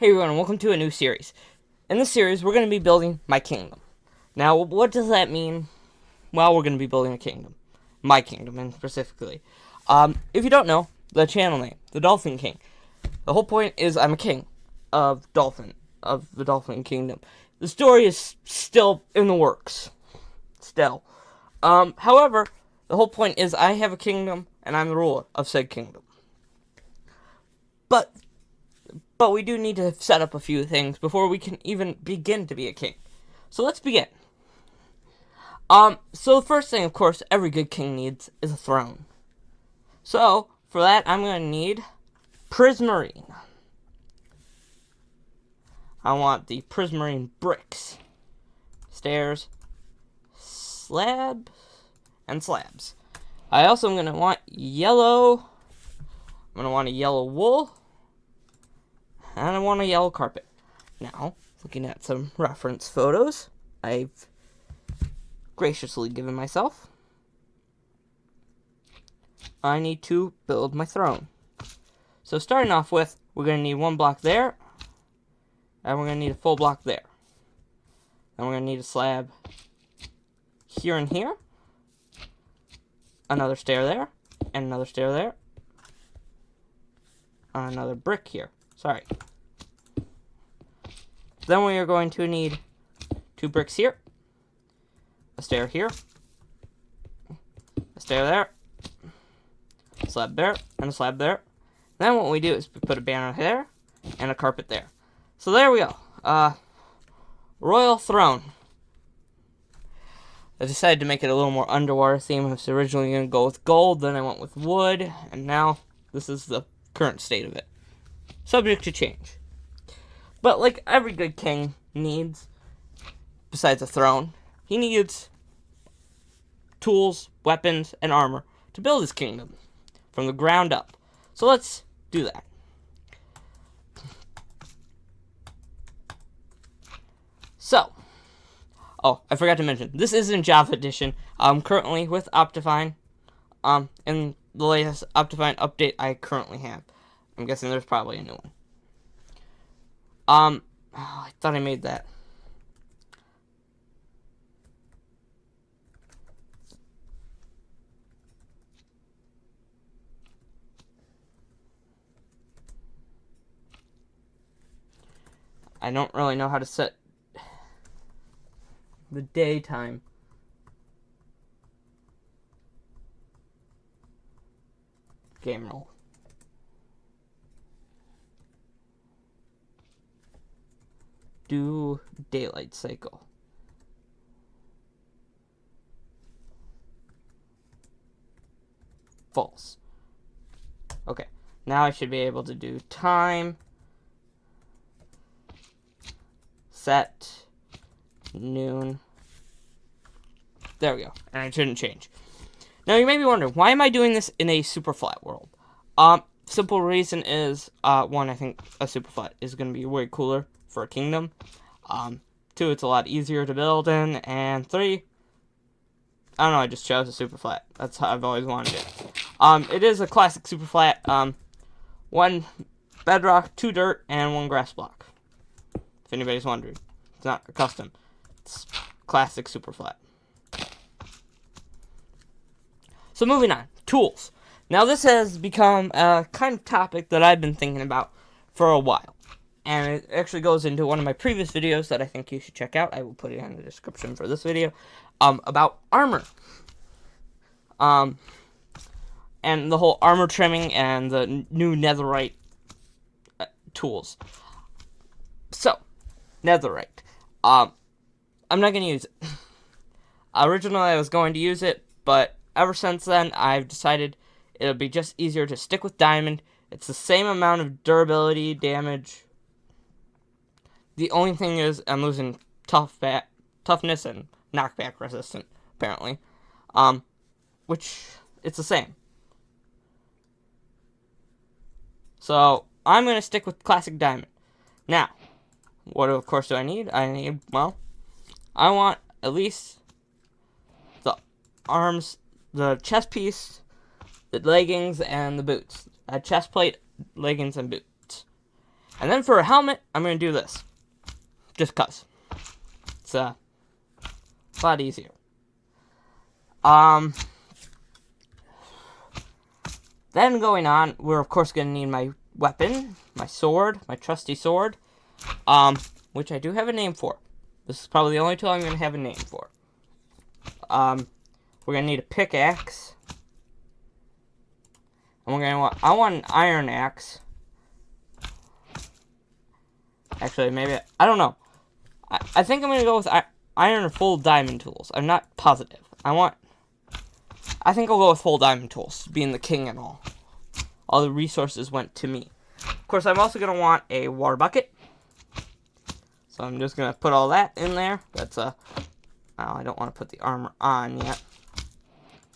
Hey everyone, welcome to a new series. In this series, we're going to be building my kingdom. Now, what does that mean? Well, we're going to be building a kingdom. My kingdom, and specifically. If you don't know, the channel name, The Dolphin King. The whole point is I'm a king of the Dolphin Kingdom. The story is still in the works. Still. However, the whole point is I have a kingdom, and I'm the ruler of said kingdom. But we do need to set up a few things before we can even begin to be a king. So let's begin. So the first thing, of course, every good king needs is a throne. So, for that, I'm going to need prismarine. I want the prismarine bricks, stairs, slabs, and slabs. I also am going to want yellow. I'm going to want a yellow wool. And I want a yellow carpet. Now, looking at some reference photos I've graciously given myself, I need to build my throne. So starting off with, we're going to need one block there, and we're going to need a full block there. Then we're going to need a slab here and here, another stair there, and another stair there, and another brick here. Sorry. Then we are going to need 2 bricks here, a stair here, a stair there, a slab there, and a slab there. Then what we do is we put a banner there and a carpet there. So there we go. Royal throne. I decided to make it a little more underwater theme. I was originally going to go with gold, then I went with wood, and now this is the current state of it. Subject to change. But like every good king needs, besides a throne, he needs tools, weapons, and armor to build his kingdom from the ground up. So let's do that. So, I forgot to mention, this is in Java Edition. I'm currently with Optifine. In the latest Optifine update I currently have. I'm guessing there's probably a new one. I thought I made that. I don't really know how to set the daytime. Game roll. Do daylight cycle. False. Okay, now I should be able to do time, set, noon. There we go, and it shouldn't change. Now you may be wondering, why am I doing this in a super flat world? Simple reason is, one, I think a super flat is going to be way cooler for a kingdom. 2, it's a lot easier to build in, and 3, I don't know, I just chose a super flat. That's how I've always wanted it. It is a classic super flat. 1 bedrock, 2 dirt, and 1 grass block. If anybody's wondering, it's not a custom. It's classic super flat. So moving on, tools. Now this has become a kind of topic that I've been thinking about for a while. And it actually goes into one of my previous videos that I think you should check out. I will put it in the description for this video. About armor. And the whole armor trimming and the new netherite tools. So, netherite. I'm not going to use it. Originally I was going to use it, but ever since then I've decided it'll be just easier to stick with diamond. It's the same amount of durability, damage. The only thing is I'm losing toughness and knockback resistant, apparently. Which, it's the same. So, I'm going to stick with classic diamond. Now, what of course do I need? I want at least the arms, the chest piece, the leggings, and the boots. A chest plate, leggings, and boots. And then for a helmet, I'm going to do this. Just cuz. It's a lot easier. Then going on, we're of course going to need my weapon, my sword, my trusty sword, which I do have a name for. This is probably the only tool I'm going to have a name for. We're going to need a pickaxe. And we're going to I want an iron axe. Actually, maybe, I don't know. I think I'm going to go with iron or full diamond tools. I'm not positive. I think I'll go with full diamond tools, being the king and all. All the resources went to me. Of course, I'm also going to want a water bucket. So I'm just going to put all that in there. That's I don't want to put the armor on yet.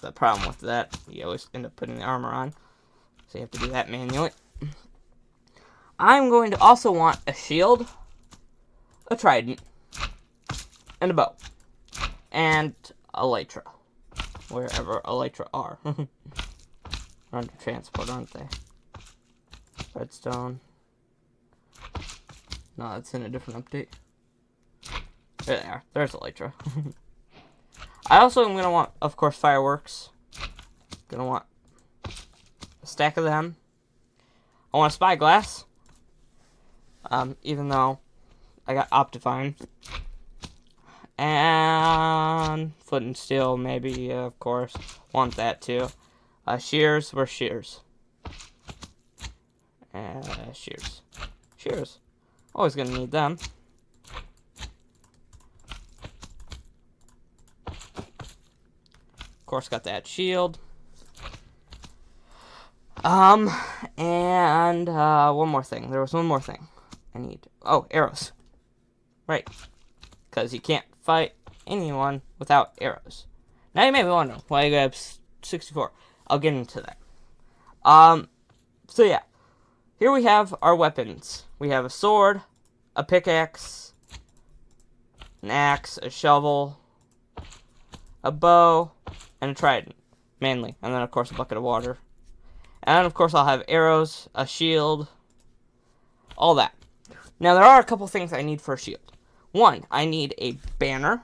The problem with that, you always end up putting the armor on. So you have to do that manually. I'm going to also want a shield, a trident, and a bow. And elytra. Wherever elytra are. They're under transport, aren't they? Redstone. No, that's in a different update. There they are. There's elytra. I also am going to want, of course, fireworks. Going to want a stack of them. I want a spyglass. Even though I got Optifine. And flint and steel, maybe, of course. Want that too. Shears, where's shears? Shears. Shears. Always gonna need them. Of course, got that shield. And one more thing. There was one more thing I need. Oh, arrows. Right. Because you can't fight anyone without arrows. Now you may be wondering why I grab 64. I'll get into that. So yeah. Here we have our weapons. We have a sword, a pickaxe, an axe, a shovel, a bow, and a trident. Mainly. And then of course a bucket of water. And of course I'll have arrows, a shield, all that. Now there are a couple things I need for a shield. One, I need a banner.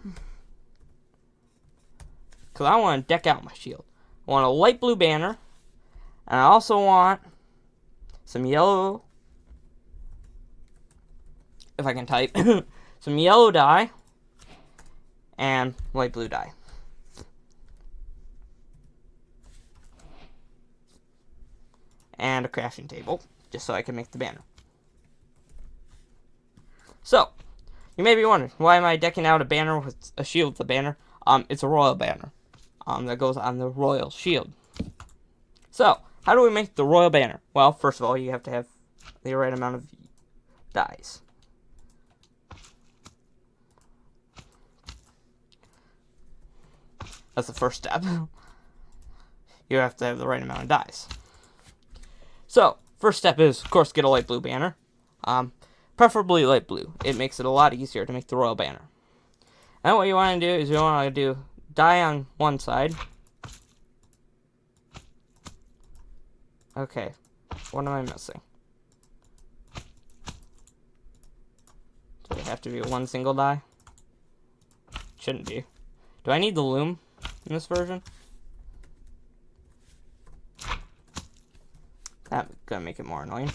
Because I want to deck out my shield. I want a light blue banner. And I also want some yellow, if I can type, some yellow dye. And light blue dye. And a crafting table, just so I can make the banner. So, you may be wondering, why am I decking out a banner with a shield with a banner? It's a royal banner. That goes on the royal shield. So, how do we make the royal banner? Well, first of all, you have to have the right amount of dyes. That's the first step. You have to have the right amount of dyes. So, first step is, of course, get a light blue banner. Preferably light blue. It makes it a lot easier to make the royal banner. And what you want to do is you want to do dye on one side. Okay, what am I missing? Does it have to be one single dye? Shouldn't be. Do I need the loom in this version? That's gonna make it more annoying.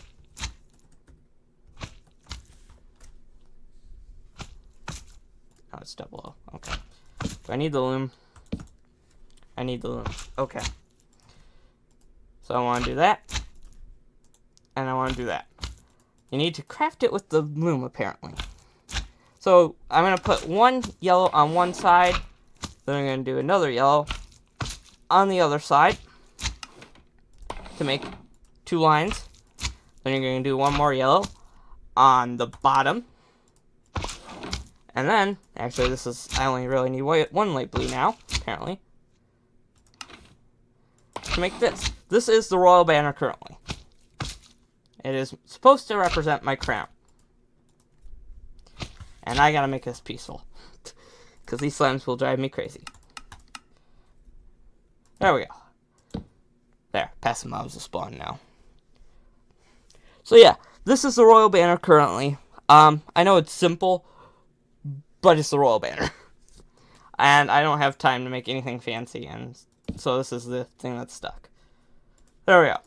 Oh, it's double O. Okay. Do I need the loom? I need the loom. Okay. So I want to do that. And I want to do that. You need to craft it with the loom, apparently. So I'm going to put one yellow on one side. Then I'm going to do another yellow on the other side to make two lines. Then you're going to do one more yellow on the bottom. And then, actually I only really need one light blue now, apparently, to make this. This is the royal banner currently. It is supposed to represent my crown. And I gotta make this peaceful. Because these slimes will drive me crazy. There we go. There, passive mobs will spawn now. So yeah, This is the royal banner currently. I know it's simple, but it's the royal banner. And I don't have time to make anything fancy, and so this is the thing that's stuck. There we go.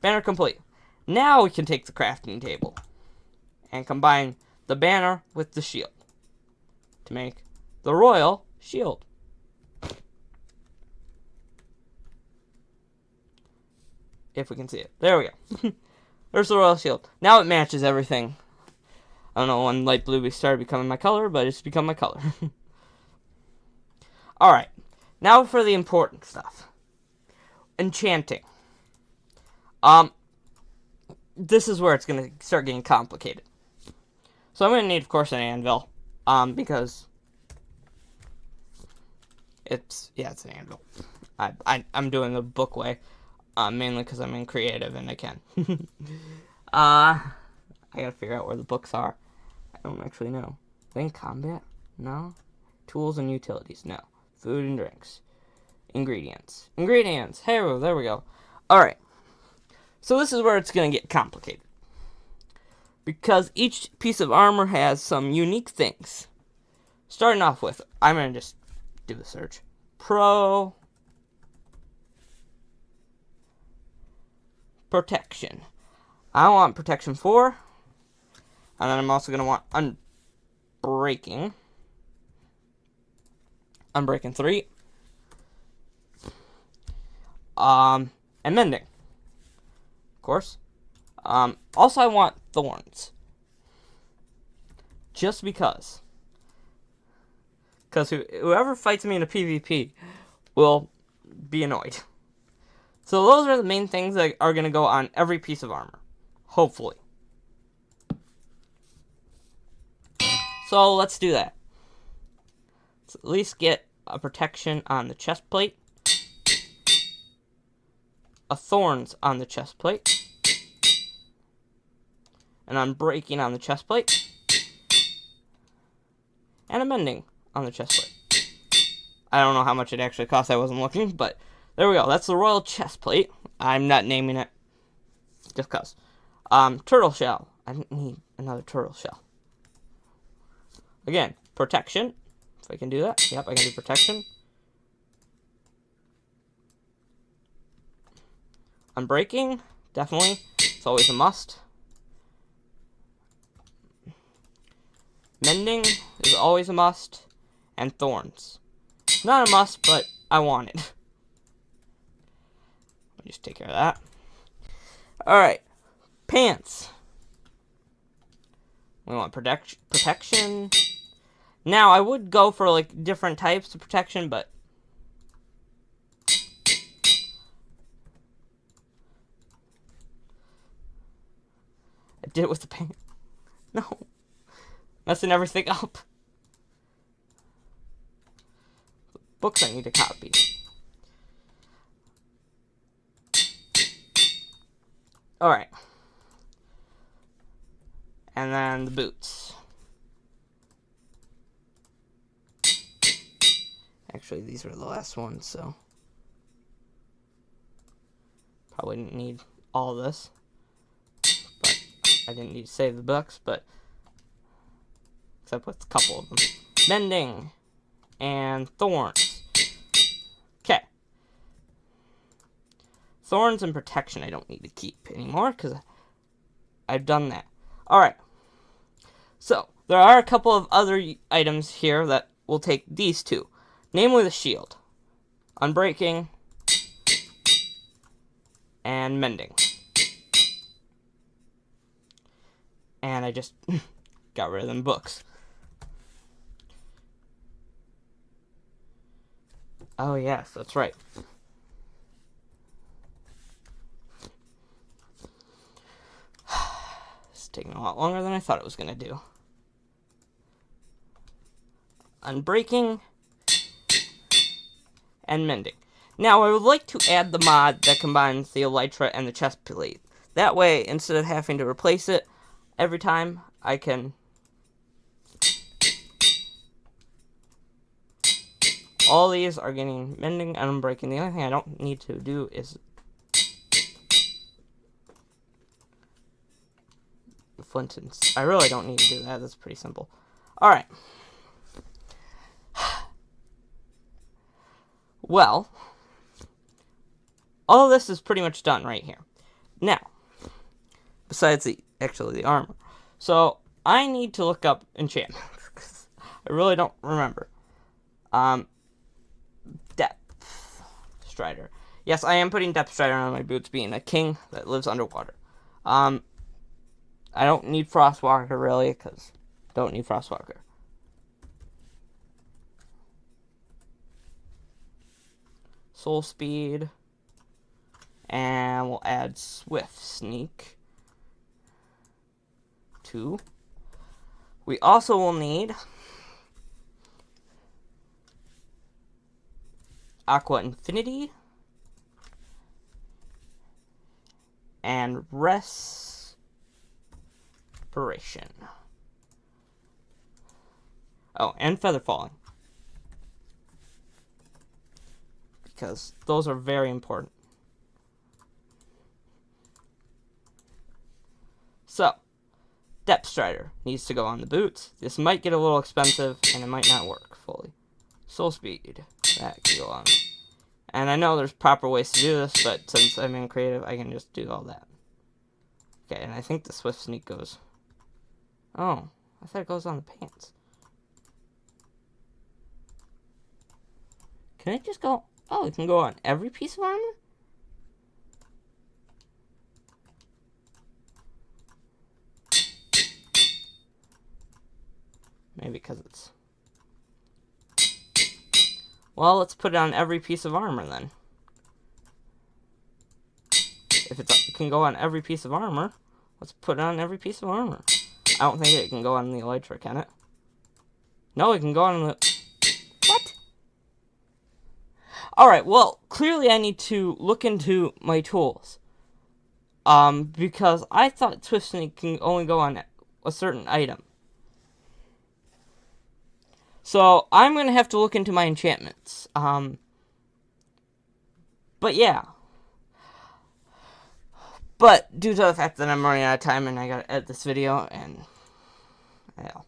Banner complete. Now we can take the crafting table and combine the banner with the shield to make the royal shield. If we can see it. There we go. There's the royal shield. Now it matches everything. I don't know when light blue started becoming my color, but it's become my color. Alright. Now for the important stuff. Enchanting. This is where it's going to start getting complicated. So I'm going to need, of course, an anvil. Because it's an anvil. I'm doing the book way. Mainly because I'm in creative and I can. I gotta figure out where the books are. I don't actually know. Are they in combat? No. Tools and utilities? No. Food and drinks. Ingredients. Ingredients! Hey, there we go. Alright. So this is where it's gonna get complicated. Because each piece of armor has some unique things. Starting off with, I'm gonna just do the search. Protection. I want protection 4. And then I'm also going to want unbreaking. Unbreaking 3. And mending. Of course. Also I want thorns. Just because. Because whoever fights me in a PvP will be annoyed. So those are the main things that are going to go on every piece of armor. Hopefully. So let's do that. Let's at least get a protection on the chest plate. A thorns on the chest plate. And unbreaking on the chest plate. And a mending on the chest plate. I don't know how much it actually costs. I wasn't looking, but there we go. That's the royal chest plate. I'm not naming it. Just cause. Turtle shell. I didn't need another turtle shell. Again, protection. If I can do that. Yep, I can do protection. Unbreaking. Definitely. It's always a must. Mending is always a must. And thorns. Not a must, but I want it. Let me just take care of that. Alright. Pants. We want protection. Now, I would go for, like, different types of protection, but I did it with the pants. No. Messing everything up. Books I need to copy. Alright. And then the boots. Actually, these were the last ones, so probably didn't need all this. But I didn't need to save the books, but except with a couple of them. Mending and thorns. Okay. Thorns and protection I don't need to keep anymore because I've done that. Alright. So, there are a couple of other items here that will take these two. Namely the shield. Unbreaking. And mending. And I just got rid of them books. Oh yes, that's right. It's taking a lot longer than I thought it was going to do. Unbreaking. And mending. Now, I would like to add the mod that combines the elytra and the chest plate. That way, instead of having to replace it every time, I can... All these are getting mending and unbreaking. The only thing I don't need to do is... flint and... I really don't need to do that. That's pretty simple. Alright. Well, all this is pretty much done right here. Now, besides the armor. So, I need to look up enchantments, because I really don't remember. Depth Strider. Yes, I am putting Depth Strider on my boots, being a king that lives underwater. I don't need Frostwalker, really, because I don't need Frostwalker. Soul Speed. And we'll add Swift Sneak. 2. We also will need Aqua Infinity and Respiration. Oh, and Feather Falling, because those are very important. So, Depth Strider needs to go on the boots. This might get a little expensive, and it might not work fully. Soul Speed, that can go on. And I know there's proper ways to do this, but since I'm in creative, I can just do all that. Okay, and I think the Swift Sneak goes... Oh, I thought it goes on the pants. Can it just go... Oh, it can go on every piece of armor? Maybe because it's... Well, let's put it on every piece of armor then. If it can go on every piece of armor, let's put it on every piece of armor. I don't think it can go on the Elytra, can it? No, it can go on the... What? Alright, well, clearly I need to look into my tools. Because I thought Swift Sneak can only go on a certain item. So, I'm going to have to look into my enchantments. But yeah. But, due to the fact that I'm running out of time and I gotta edit this video, and... Yeah.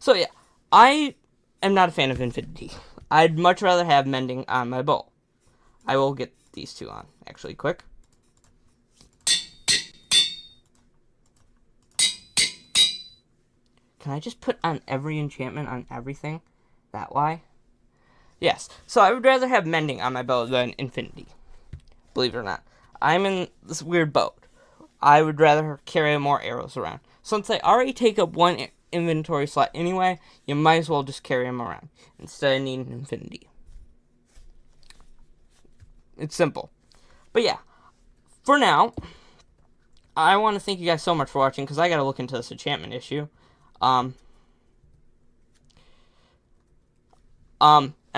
So, yeah. I am not a fan of Infinity. I'd much rather have Mending on my bow. I will get these two on, actually, quick. Can I just put on every enchantment on everything? That why? Yes. So I would rather have Mending on my bow than Infinity. Believe it or not. I'm in this weird boat. I would rather carry more arrows around. Since they already take up one inventory slot anyway, you might as well just carry them around instead of needing Infinity. It's simple. But yeah. For now, I want to thank you guys so much for watching, because I gotta look into this enchantment issue. And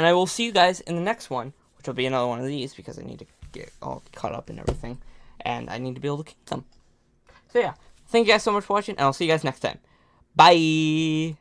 I will see you guys in the next one, which will be another one of these, because I need to get all caught up and everything, and I need to be able to keep them. So yeah, thank you guys so much for watching, and I'll see you guys next time. Bye!